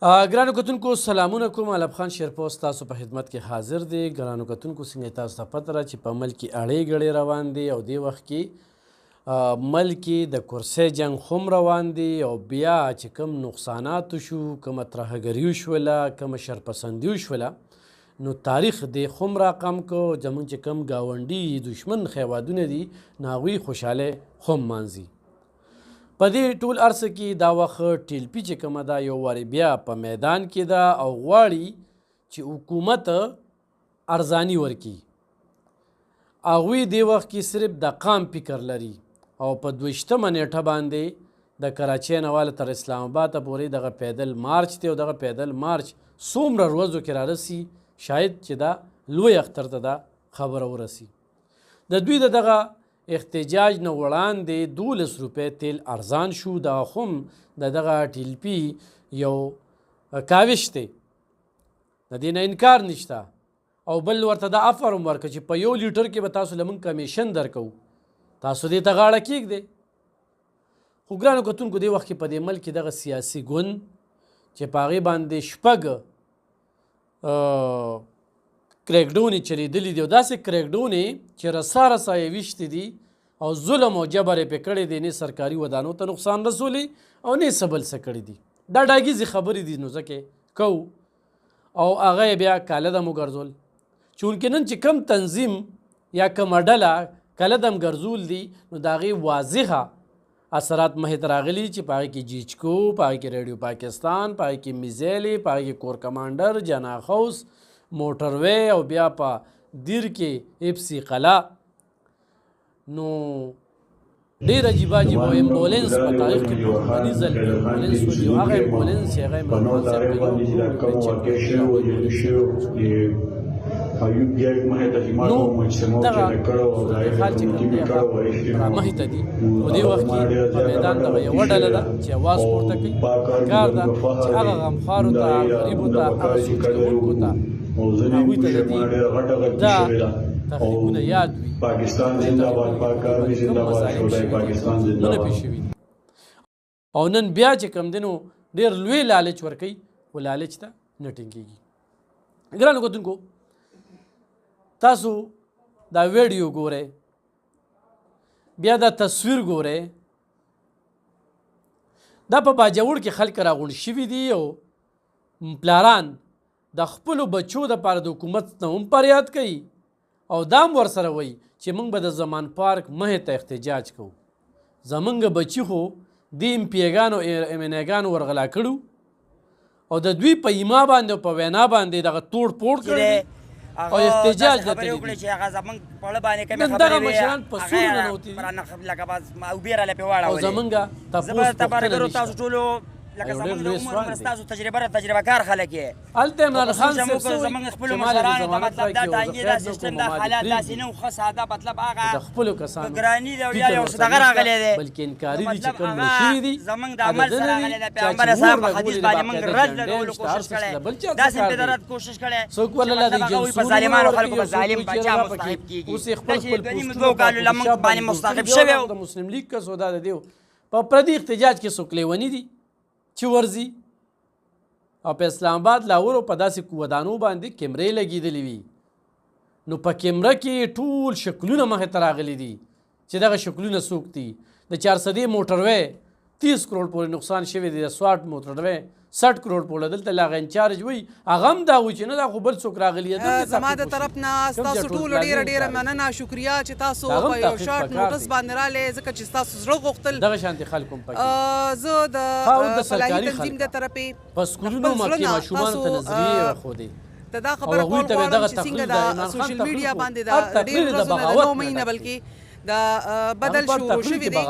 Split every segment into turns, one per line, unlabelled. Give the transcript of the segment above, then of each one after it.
ګرانو کتونکو سلامونه کوم. علب خان شیرپوست تاسو په خدمت کې حاضر دی. ګرانو کتونکو څنګه تاسو ته پته ده چې په ملک کې اړې ګړې روان دي او دې وخت کې ملک کې د کرسۍ جنګ هم روان دي او بیا چې کوم نقصانات شو، کومه ترهګري شوله، کومه شرپسندي شوله، نو تاریخ دې هم راقم کو. زموږ چې کوم ګاونډي دشمن هیوادونه دي نو هغوی خوشحاله هم مانځي. په دې ټول عرصه کې دا وخت ټیلپي چې کومه ده یو وارې بیا په میدان کې ده او غواړي چې حکومت ارزاني ورکړي. هغوی دې وخت کې صرف د قام فکر لري او په 22مه نیټه باندې د کراچۍ نه واله تر اسلام آباده پورې دغه پیدل مارچ دی او دغه پیدل مارچ څومره ورځو کې رارسي شاید چې دا لوی اختر ته دا خبره ورسي. د دوی د دغه احتجاج نه وړاندې 12 روپۍ تیل ارزان شو. دا هم د دغه ټیلپي یو کاوش دی، د دې نه انکار نشته. او بل ورته دا افر هم ورکړه چې په 1 لیټر کې به تاسو له موږ کمیشن درکوو، تاسو دې ته غاړه کیږدئ. خو ګرانو کتونکو دې وخت کې په دې ملک کې دغه سیاسي ګوند چې په هغې باندې شپږ کریکډونې چلیدلي دي او داسې کریکډونې چې رسا رسا یې ویشتې دي او ظلم او جبر یې پرې کړی دی، نه سرکاري ودانو ته نقصان رسولی او نه څه بل څه کړي دي. دا ډاګیزې خبرې دي نو ځکه کوو او هغه یې بیا کاله دم وګرځول. چونکې نن چې کم تنظیم یا کومه ډله کاله دم ګرځول دي نو د هغې واضحه اثرات مخې ته راغلي چې په هغې کې جیچکو، په هغې کې ریډیو پاکستان، په هغې کې میزیلې، په هغې کې کور کمانډر، جناخوس، موټروی او بیا په دیر کې اپسی قلا. نو ډېر عجیبه عجیبه امبولینس په تاریخ کې په لومړني ځل امبولینس ولي او هغه امبولینس چې هغه عمران خان صاحب نو دغه صورتحال چې کوم دی هغه رامخې ته دي. په دې وخت کې په میدان دغه یوه ډله ده چې اواز پورته کوي. پکار ده چې هغه غمخوارو ته، غریبو ته، هغه سوچ کوونکو ته هغوی ته د دې دا تخریبونه یاد وي.
پاکستان زنده‌باد، پاکستان زنده‌باد، شورای پاکستان زنده‌باد.
او نن بیا چې کوم دی نو ډېر لوی لالچ ورکوي خو لالچ ته نه ټینګېږي. ګرانو کتونکو تاسو دا ویډیو ګورئ، بیا دا تصویر ګورئ. دا په باجوړ کې خلک راغونډ شوي دي او پلاران د خپلو بچو دپاره د حکومت نه هم فریاد کوي او دا هم ورسره وایي چې موږ به د زمان پارک مخې ته احتجاج کوو. زموږ بچي خو دې ام پي ګانو ام ان ګانو ورغلا کړو او د دوی په ایما باندې او په وینا باندې دغه توړ پوړ کړی او احتجاج ته تللي دي. نن دغه مشران په سورو ننوتي دي او زموږ تپوس پوښتنه نشته.
لکه زمونږ د عمر ستاسو تجربه کار خلک یې
هلته عمران خان صاحب
زمونږ خپلو مشرانو ته مطلب دا ټانګې دا سیستم دا حالات داسې نه وو ښه ساده مطلب هغه
د خپلو کسانو
ګراني دی او یا یو څه دغه راغلی دی
بلکې انکاري دي چې کوم شوي دي
زمونږ د عمل سره راغلی دی. پیغمبر صاحب په حدیث باندې موږ رد لګولو کوشش کړی، داسې پرې د رد کوشش کړی.
څوک ولله د
هغوی په ظالمانو خلکو په ظالم پاچا مستحب کېږي. دا چې دوه نیم کالو له موږ باندې مستحب شوی و.
د مسلم لیګ کس دا د دیو په پردي احتجاج کې څوک لیوني دي چې ورځي او په اسلام آباد لاهور او په داسې ودانو باندې کیمرې لګېدلې وي. نو په کیمره کې ټول شکلونه مخې ته راغلي دي چې دغه شکلونه څوک دي. د 400 موټروی 30 کروڑ پورې نقصان شوی دی، د سواټ موټروی 60 کروڑ پورې. دلته لا هغه انچارج وایي هغه هم دا وایي چې نه دا خو بل څوک راغلي دی.
زما د طرف نه ستاسو ټولو ډېره مننه، شکریه چې تاسو په یو شارټ نوټس باندې راغلې، ځکه چې ستاسو زړه غوښتل
دغه شانتې خلک هم پکې.
زه د فلاحي تنظیم د طرفې
په سکولونو کې ماشومانو ته نظریې ورښودې
ته دا خبره کول غواړم چې څنګه د سوشل میډیا باندې دا ډېر ورځونه د 9 مهینه بلکې دا بدل شروع شوي دي.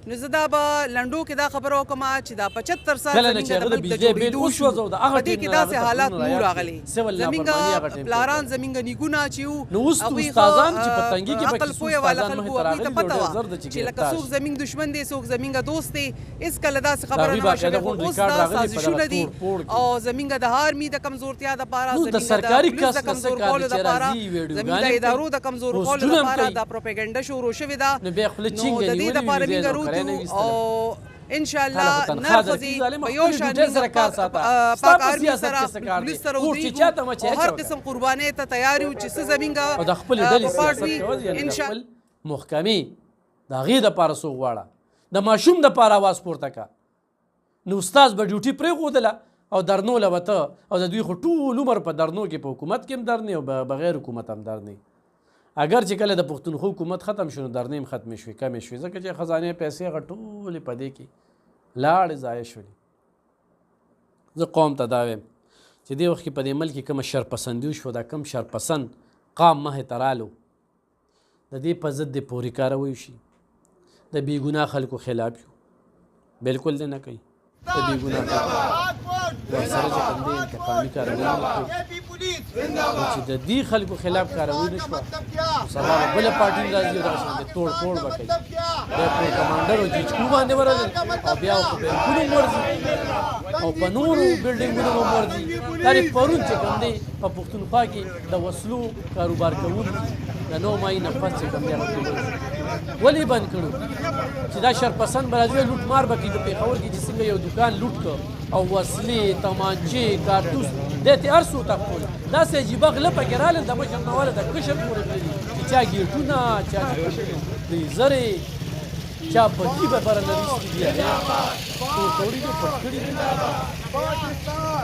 نو زه دا به لنډو کې دا خبره وکړم چې دا 75 سال زموږ د ملک د جوړېدو شو په دې کې داسې حالات نو راغلي. زموږ پلاران زموږ نیکونه چې وو هغوی عقل پوهه والا خلکو هغوی ته پته وه چې لکه څوک زموږ دشمن دی څوک زموږ دوست دی. هېڅکله داسې خبره نه وه شوې. خو اوس دا سازشونه دي او زموږ د هارمي د کمزورتیا دپاره، زموږ د پولیس د کمزور کولو دپاره، زموږ د ادارو د کمزور کولو دپاره دا پروپاګنډه شروع شوې ده. نو د دې دپاره موږ روتو او ان شاء الله نرخصي په یو شان پاک آرمي سره پولیس سره ودرېږو او هر قسم قربانۍ ته تیار یو چې څه زمونږ
او د خپلې ډلې سیاست کوي یعنې د خپل محکمې د هغې دپاره څوک غواړه د ماشوم دپاره اواز پورته که نو استاز به ډیوټي پرېښودله او درنوله به ته او د دوی خو ټول عمر په درنو کې په حکومت کې هم درنې او بغیر حکومت هم درنې اگر چې کله د پښتونخوا حکومت ختم شو نو درنې هم ختمې شوې کمې شوې ځکه چې خزانې پیسې هغه ټولې په دې کې لاړې ضایع شولې زه قوم ته دا وایم چې دې وخت کې په دې ملک کې کومه شرپسندي وشوه دا کم شرپسند قام مخې ته رالو د دې په ضد دې پورې کاروی وشي د بېګناه خلکو خلاف یو بلکل دې نه کوي د بېګناه خلکو ورسره چې کوم دی انتقامي کاروي نه کوي چې د دې خلکو خلاف کاروي نه شوه سبا به بله پارټي راځي او دغسې باندې توړ پوړ به کوي بیا په کمانډر او جیچکو باندې ورغلل او بیا په بینکونو هم ورځي او په نورو بلډینګونو هم ورځي دا یې پرون چې کوم دی په پښتونخوا کې د وسلو کاروبار کوونکي د 9 مای نه پس چې کوم دی هغه ولې بند کړو چې دا شرپسند به راځي لوټ مار به کوي په پېښور کې چې څنګه یو دوکان لوټ کړ او وسلې تمانچې کارتوس دې ته هر څه وتښتول داسې عجیبه غله پکې راغلل د مشر نواله د کشر پورې تللي چې چا ګېټونه چا فریزرې چا بګي به بره لري دي توړي دي پټ کړي دي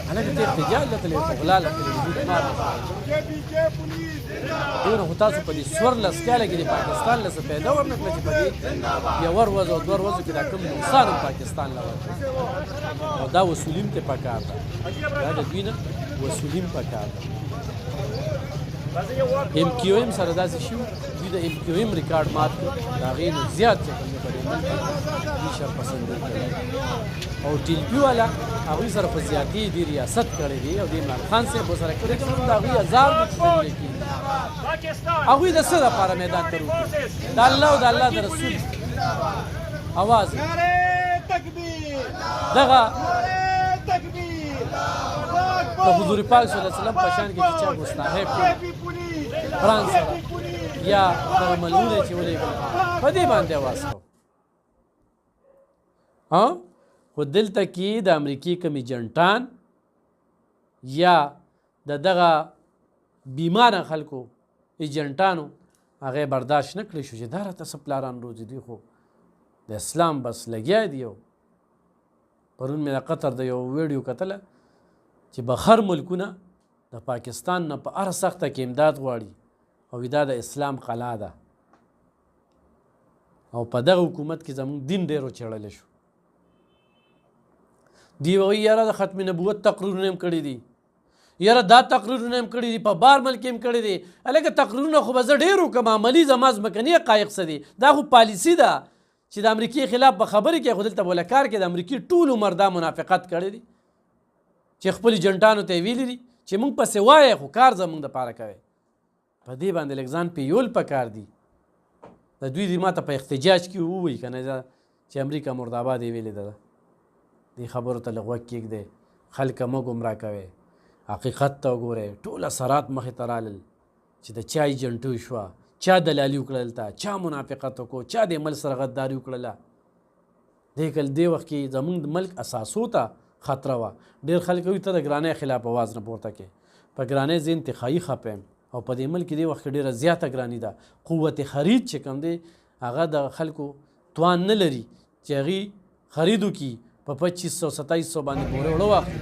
هلکه ته احتجاج لتلی خو غلا لتلی لوټ مار دونه خو تاسو په دې څوارلس کاله کې د پاکستان له څه پیدا ورنه کړه چې په دې یو ورځ او دوه ورځو کې دا کوم نقصان هم پاکستان له ورکړي او دا وصولي هم ته پکار ده دا د دوی نه وصولي هم پکار ده ایم کیو ایم سره داسې شي دوی د ایم کیو ایم ریکارډ مات کړ د هغې نه زیات چې کوم دی په دې ملک کې دوی شرپسندي کړی او ټي پي والا هغوی سره په زیاتې دې ریاست کړی دی او د عمران خان صاحب ورسره کړی دی د هغوی هزار دي چې دلې کېږي هغوی د څه دپاره میدان ته روکړي د الله او د الله د رسول اواز دغه د حضور پاک صلی الله علیه وسلم په شان کې چې چا مستحب کړي قرآن سره یا دغه ملعون چې ولېږل په دې باندې اواز کوو خو دلته کې د امریکې کوم ایجنټان یا د دغه بیماره خلکو ایجنټانو هغه برداشت نه کړی شو چې دا راته څه پلاران روزي دي خو د اسلام بس لګیا دي پرون مې د قطر د یو ویډیو کتله چې بهر ملکونه د پاکستان نه په هر سخته کې امداد غواړي او دا د اسلام قلعه ده او په دغه حکومت کې زموږ دین ډېر وچړلی شو دی وایي یاره د ختم نبوت تقریرونه هم کړي دي یاره دا تقریرونه هم کړي دي په بار ملک هم کړي دي هلکه تقریرونه خو به زه ډېر وکړم عملي زما ځمکني حقایق څه دي دا خو پالیسي ده چې د امریکې خلاف به خبرې کوي خو دلته به کار کې د امریکې ټول عمر دا منافقت کړی دي چې خپل ایجنټانو ته یې ویلي دي چې موږ پسې وایه خو کار زموږ دپاره کوئ په دې باندې لږ ځان پیول پکار دي د دوی دې ما ته په احتجاج کې ووایي که نه چې امریکا مرداباد یې ویلې ده دې خبرو ته لږ غوږ کېږدئ خلکه مه ګمراه کوئ حقیقت ته وګورئ ټول اثرات مخې ته رالل چې د چا ایجنټو شوه چا دلالي وکړه دلته چا منافقت وکړو چا د ملک سره غداري وکړله دې وخت کې زموږ د ملک اساسو ته خطره وه ډېر خلک وایي ته د ګرانۍ خلاف اواز نه پورته کې په ګرانۍ زه انتخایي خفه یم او په دې ملک کې دې وخت کې ډېره زیاته ګراني ده قوت خرید چې کوم دی هغه د خلکو توان نه لري چې هغې خرید وکړي په 2500-2700 باندې پورې وړه واخلي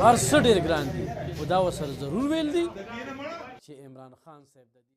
هر څه ډېر ګران دي خو دا ورسره ضرور ویل دي چې عمران خان صاحب